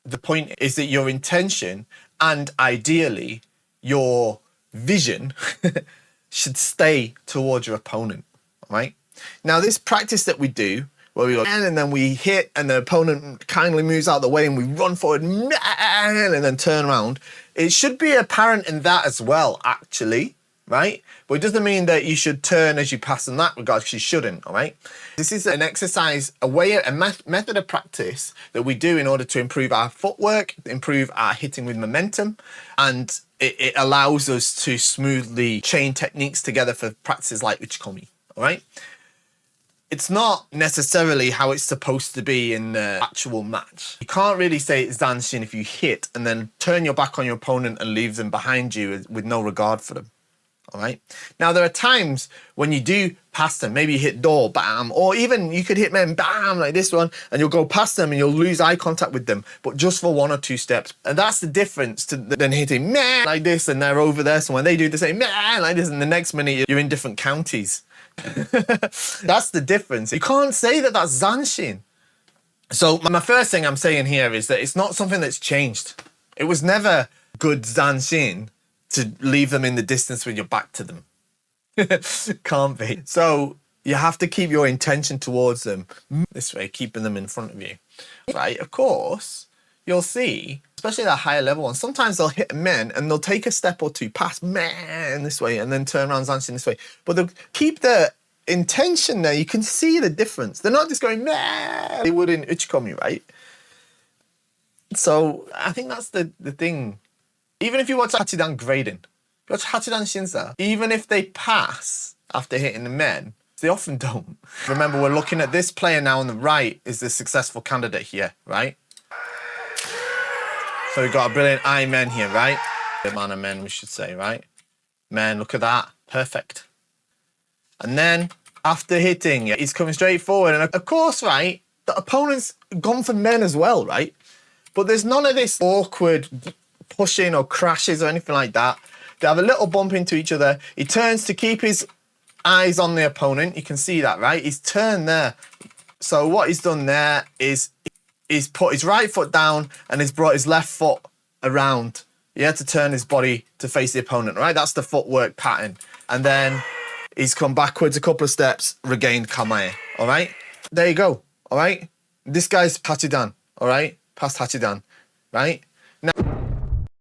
The point is that your intention and ideally your vision should stay towards your opponent, right? Now, this practice that we do, where we go and then we hit and the opponent kindly moves out of the way and we run forward and then turn around, it should be apparent in that as well, actually, right? But it doesn't mean that you should turn as you pass in that regard, because you shouldn't, all right? This is an exercise, a method of practice that we do in order to improve our footwork, improve our hitting with momentum, and it allows us to smoothly chain techniques together for practices like Uchikomi, all right? It's not necessarily how it's supposed to be in the actual match. You can't really say it's Zanshin if you hit and then turn your back on your opponent and leave them behind you with no regard for them. All right. Now, there are times when you do pass them, maybe you hit door, bam, or even you could hit men, bam, like this one, and you'll go past them and you'll lose eye contact with them, but just for 1 or 2 steps. And that's the difference to then hitting meh like this and they're over there. So when they do the same meh like this, and the next minute you're in different counties. That's the difference. You can't say that that's Zanshin. So my first thing I'm saying here is that it's not something that's changed. It was never good Zanshin to leave them in the distance with your back to them. Can't be. So you have to keep your intention towards them this way, keeping them in front of you. Right? Of course, you'll see, especially that higher level one, sometimes they'll hit men and they'll take a step or two past man this way and then turn around Zanshin this way. But they'll keep the intention there. You can see the difference. They're not just going man. They would in Uchikomi, right? So I think that's the thing. Even if you watch Hachidan grading, you watch Hachidan Shinsa, even if they pass after hitting the men, they often don't. Remember, we're looking at this player now on the right is the successful candidate here, right? So we've got a brilliant eye men here, right? The amount of men, we should say, right? Men, look at that. Perfect. And then after hitting, he's coming straight forward. And of course, right, the opponent's gone for men as well, right? But there's none of this awkward pushing or crashes or anything like that. They have a little bump into each other. He turns to keep his eyes on the opponent. You can see that, right? He's turned there. So what he's done there is he's put his right foot down and he's brought his left foot around. He had to turn his body to face the opponent, right? That's the footwork pattern. And then he's come backwards a couple of steps, regained Kamae, all right? There you go, all right? This guy's Hachidan, all right? Past Hachidan, right?